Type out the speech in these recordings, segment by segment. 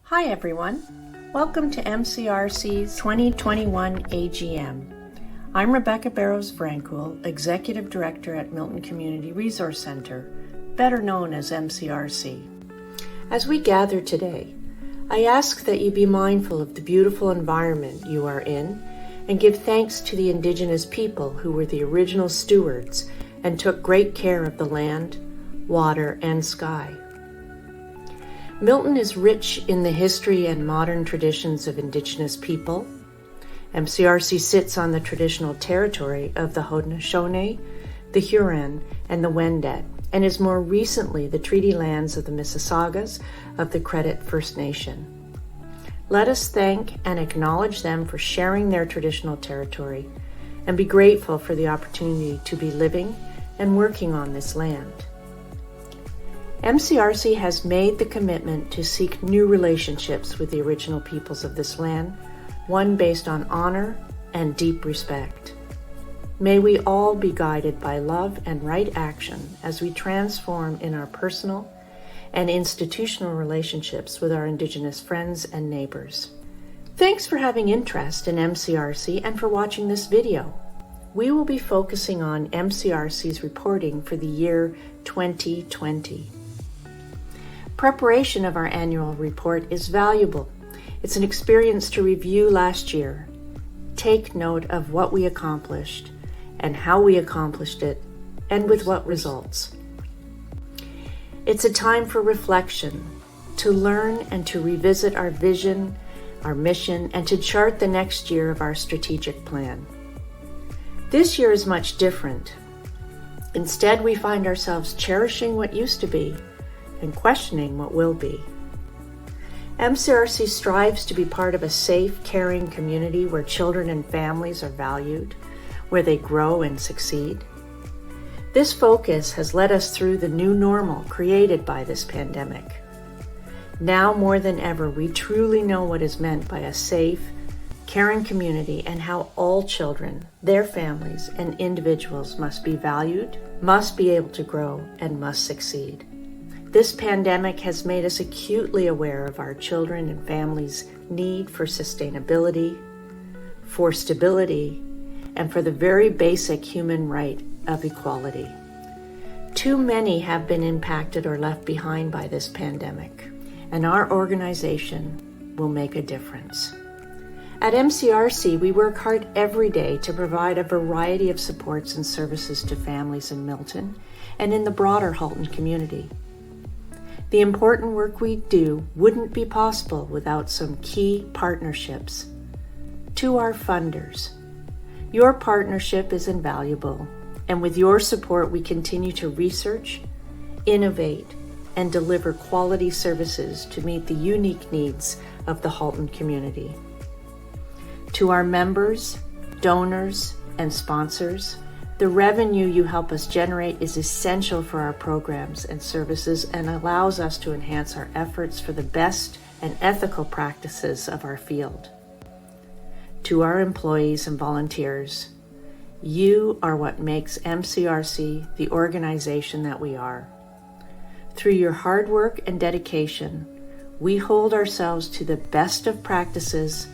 Hi everyone, welcome to MCRC's 2021 AGM. I'm Rebecca Barrows-Francoul, Executive Director at Milton Community Resource Center, better known as MCRC. As we gather today, I ask that you be mindful of the beautiful environment you are in and give thanks to the Indigenous people who were the original stewards and took great care of the land, water, and sky. Milton is rich in the history and modern traditions of Indigenous people. MCRC sits on the traditional territory of the Haudenosaunee, the Huron, and the Wendat, and is more recently the treaty lands of the Mississaugas of the Credit First Nation. Let us thank and acknowledge them for sharing their traditional territory and be grateful for the opportunity to be living and working on this land. MCRC has made the commitment to seek new relationships with the original peoples of this land, one based on honor and deep respect. May we all be guided by love and right action as we transform in our personal and institutional relationships with our Indigenous friends and neighbors. Thanks for having interest in MCRC and for watching this video. We will be focusing on MCRC's reporting for the year 2020. Preparation of our annual report is valuable. It's an experience to review last year, take note of what we accomplished and how we accomplished it, and with what results. It's a time for reflection, to learn and to revisit our vision, our mission, and to chart the next year of our strategic plan. This year is much different. Instead, we find ourselves cherishing what used to be and questioning what will be. MCRC strives to be part of a safe, caring community where children and families are valued, where they grow and succeed. This focus has led us through the new normal created by this pandemic. Now more than ever, we truly know what is meant by a safe, caring community and how all children, their families, and individuals must be valued, must be able to grow, and must succeed. This pandemic has made us acutely aware of our children and families' need for sustainability, for stability, and for the very basic human right of equality. Too many have been impacted or left behind by this pandemic, and our organization will make a difference. At MCRC, we work hard every day to provide a variety of supports and services to families in Milton and in the broader Halton community. The important work we do wouldn't be possible without some key partnerships. To our funders, your partnership is invaluable, and with your support we continue to research, innovate, and deliver quality services to meet the unique needs of the Halton community. To our members, donors, and sponsors, the revenue you help us generate is essential for our programs and services and allows us to enhance our efforts for the best and ethical practices of our field. To our employees and volunteers, you are what makes MCRC the organization that we are. Through your hard work and dedication, we hold ourselves to the best of practices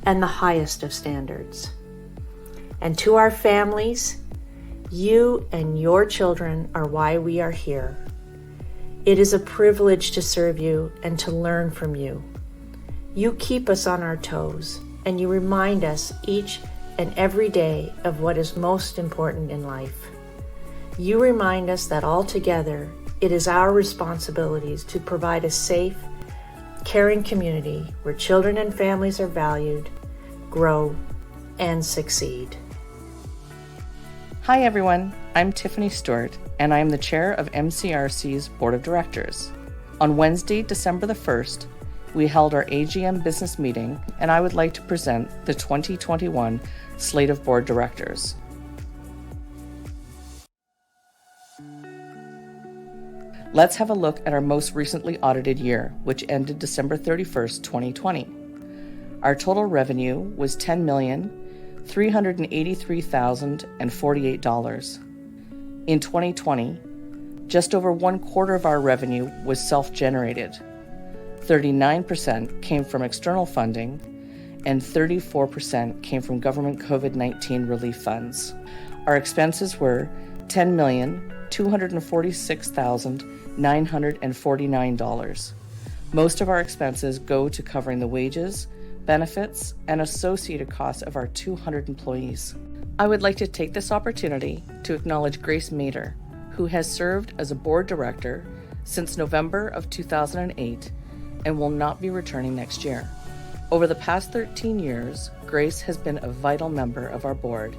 and the highest of standards. And to our families, you and your children are why we are here. It is a privilege to serve you and to learn from you. You keep us on our toes, and you remind us each and every day of what is most important in life. You remind us that altogether, it is our responsibilities to provide a safe, caring community where children and families are valued, grow, and succeed. Hi everyone, I'm Tiffany Stewart, and I am the chair of MCRC's Board of Directors. On Wednesday, December the 1st, we held our AGM business meeting, and I would like to present the 2021 slate of board directors. Let's have a look at our most recently audited year, which ended December 31st, 2020. Our total revenue was $10,383,048. In 2020, just over one quarter of our revenue was self-generated. 39% came from external funding, and 34% came from government COVID-19 relief funds. Our expenses were $10,246,949. Most of our expenses go to covering the wages, benefits, and associated costs of our 200 employees. I would like to take this opportunity to acknowledge Grace Mader, who has served as a board director since November of 2008 and will not be returning next year. Over the past 13 years, Grace has been a vital member of our board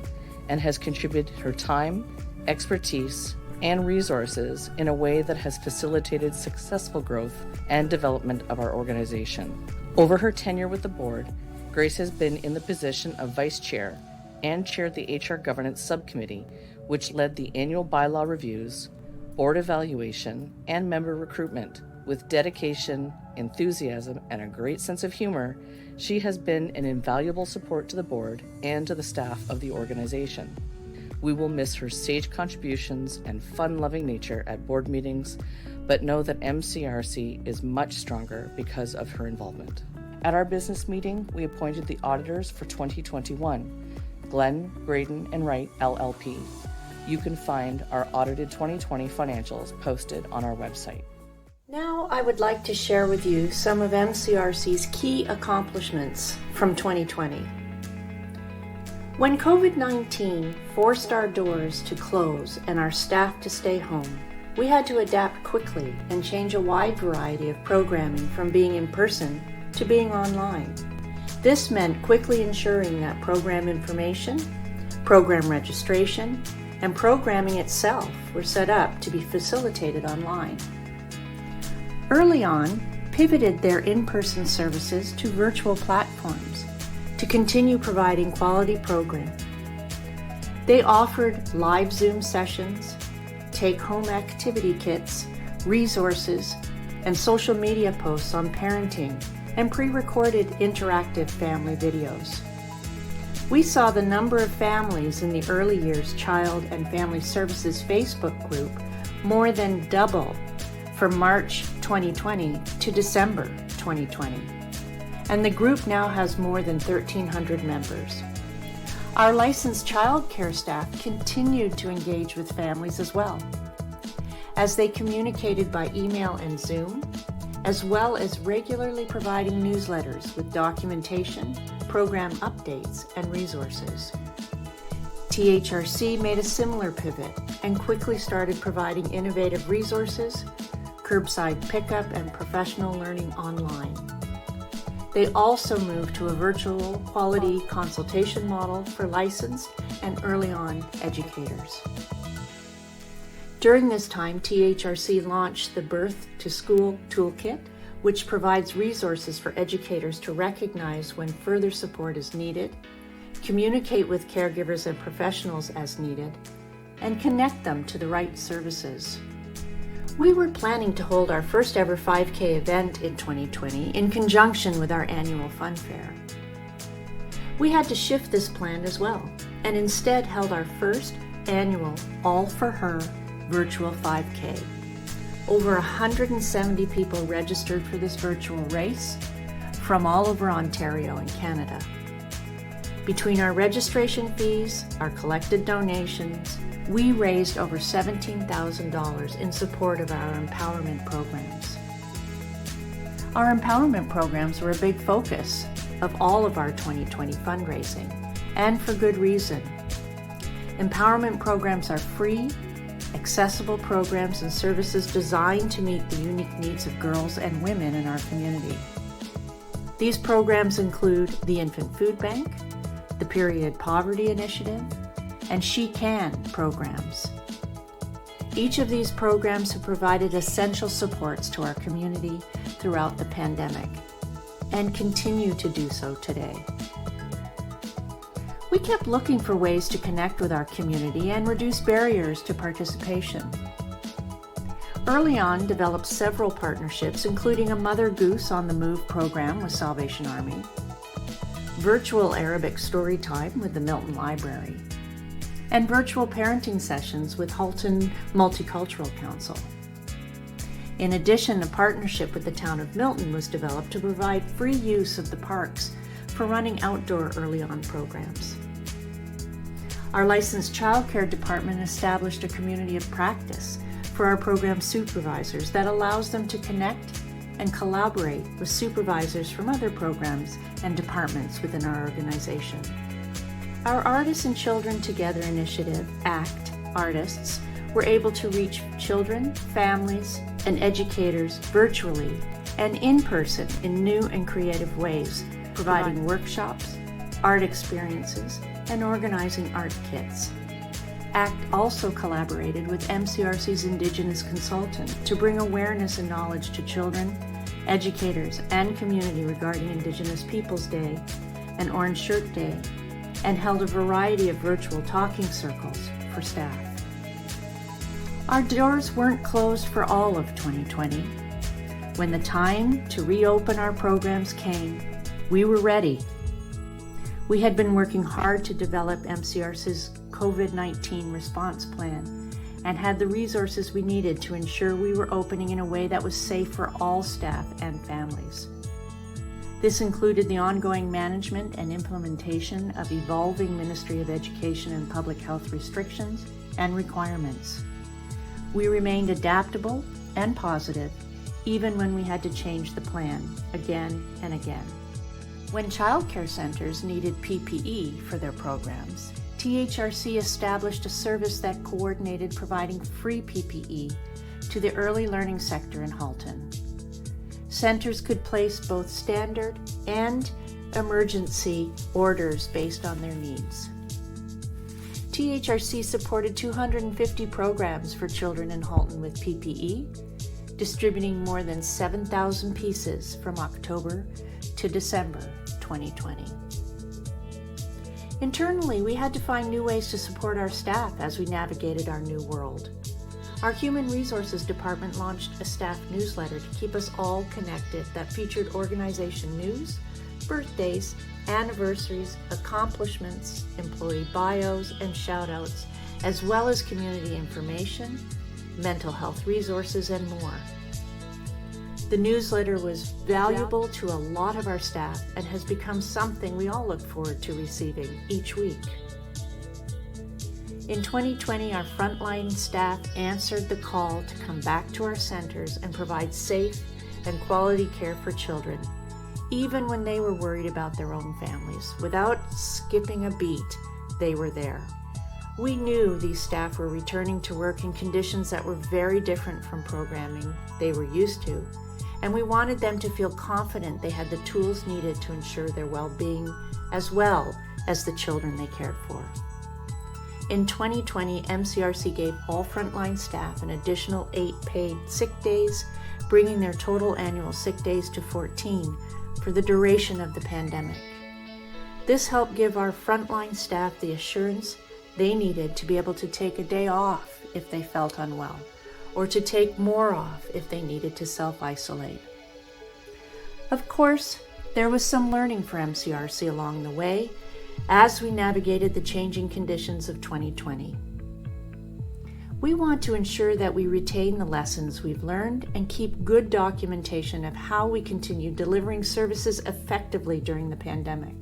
and has contributed her time, expertise, and resources in a way that has facilitated successful growth and development of our organization. Over her tenure with the board, Grace has been in the position of vice chair and chaired the HR Governance Subcommittee, which led the annual bylaw reviews, board evaluation, and member recruitment. With dedication, enthusiasm, and a great sense of humor, she has been an invaluable support to the board and to the staff of the organization. We will miss her sage contributions and fun-loving nature at board meetings, but know that MCRC is much stronger because of her involvement. At our business meeting, we appointed the auditors for 2021, Glenn, Graydon, and Wright, LLP. You can find our audited 2020 financials posted on our website. Now I would like to share with you some of MCRC's key accomplishments from 2020. When COVID-19 forced our doors to close and our staff to stay home, we had to adapt quickly and change a wide variety of programming from being in person to being online. This meant quickly ensuring that program information, program registration, and programming itself were set up to be facilitated online. Early on, pivoted their in-person services to virtual platforms to continue providing quality programming. They offered live Zoom sessions, take-home activity kits, resources, and social media posts on parenting and pre-recorded interactive family videos. We saw the number of families in the Early Years Child and Family Services Facebook group more than double from March 2020 to December 2020. And the group now has more than 1,300 members. Our licensed child care staff continued to engage with families as well, as they communicated by email and Zoom, as well as regularly providing newsletters with documentation, program updates, and resources. THRC made a similar pivot and quickly started providing innovative resources, curbside pickup, and professional learning online. They also moved to a virtual quality consultation model for licensed and early on educators. During this time, THRC launched the Birth to School Toolkit, which provides resources for educators to recognize when further support is needed, communicate with caregivers and professionals as needed, and connect them to the right services. We were planning to hold our first ever 5K event in 2020 in conjunction with our annual fun fair. We had to shift this plan as well, and instead held our first annual All for Her virtual 5K. Over 170 people registered for this virtual race from all over Ontario and Canada. Between our registration fees, our collected donations, we raised over $17,000 in support of our empowerment programs. Our empowerment programs were a big focus of all of our 2020 fundraising, and for good reason. Empowerment programs are free, accessible programs and services designed to meet the unique needs of girls and women in our community. These programs include the Infant Food Bank, the Period Poverty Initiative, and She Can programs. Each of these programs have provided essential supports to our community throughout the pandemic and continue to do so today. We kept looking for ways to connect with our community and reduce barriers to participation. Early on, developed several partnerships, including a Mother Goose on the Move program with Salvation Army, virtual Arabic story time with the Milton Library, and virtual parenting sessions with Halton Multicultural Council. In addition, a partnership with the town of Milton was developed to provide free use of the parks for running outdoor early on programs. Our licensed childcare department established a community of practice for our program supervisors that allows them to connect and collaborate with supervisors from other programs and departments within our organization. Our Artists and Children Together initiative, ACT artists, were able to reach children, families, and educators virtually and in person in new and creative ways, providing workshops, art experiences, and organizing art kits. ACT also collaborated with MCRC's Indigenous consultant to bring awareness and knowledge to children, educators, and community regarding Indigenous Peoples Day and Orange Shirt Day, and held a variety of virtual talking circles for staff. Our doors weren't closed for all of 2020. When the time to reopen our programs came, we were ready. We had been working hard to develop MCRC's COVID-19 response plan and had the resources we needed to ensure we were opening in a way that was safe for all staff and families. This included the ongoing management and implementation of evolving Ministry of Education and Public Health restrictions and requirements. We remained adaptable and positive, even when we had to change the plan again and again. When childcare centers needed PPE for their programs, THRC established a service that coordinated providing free PPE to the early learning sector in Halton. Centers could place both standard and emergency orders based on their needs. THRC supported 250 programs for children in Halton with PPE, distributing more than 7,000 pieces from October to December 2020. Internally, we had to find new ways to support our staff as we navigated our new world. Our Human Resources Department launched a staff newsletter to keep us all connected that featured organization news, birthdays, anniversaries, accomplishments, employee bios, and shout-outs, as well as community information, mental health resources, and more. The newsletter was valuable to a lot of our staff and has become something we all look forward to receiving each week. In 2020, our frontline staff answered the call to come back to our centers and provide safe and quality care for children, even when they were worried about their own families. Without skipping a beat, they were there. We knew these staff were returning to work in conditions that were very different from programming they were used to, and we wanted them to feel confident they had the tools needed to ensure their well-being as well as the children they cared for. In 2020, MCRC gave all frontline staff an additional 8 paid sick days, bringing their total annual sick days to 14 for the duration of the pandemic. This helped give our frontline staff the assurance they needed to be able to take a day off if they felt unwell, or to take more off if they needed to self-isolate. Of course, there was some learning for MCRC along the way as we navigated the changing conditions of 2020. We want to ensure that we retain the lessons we've learned and keep good documentation of how we continue delivering services effectively during the pandemic.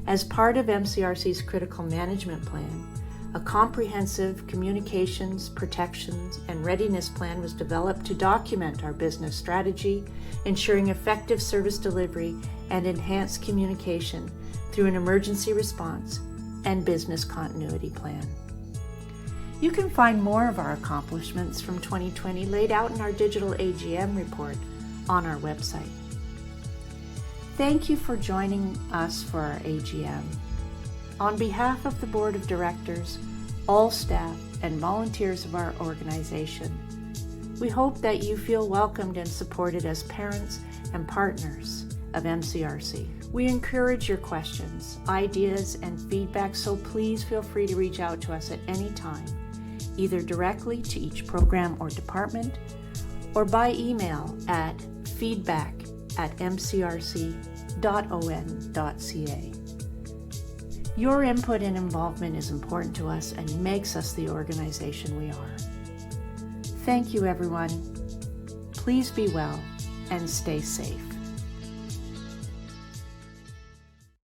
As part of MCRC's critical management plan, a comprehensive communications, protections, and readiness plan was developed to document our business strategy, ensuring effective service delivery and enhanced communication through an emergency response and business continuity plan. You can find more of our accomplishments from 2020 laid out in our digital AGM report on our website. Thank you for joining us for our AGM. On behalf of the Board of Directors, all staff, and volunteers of our organization, we hope that you feel welcomed and supported as parents and partners of MCRC. We encourage your questions, ideas, and feedback, so please feel free to reach out to us at any time, either directly to each program or department, or by email at feedback@mcrc.on.ca. Your input and involvement is important to us and makes us the organization we are. Thank you, everyone. Please be well and stay safe.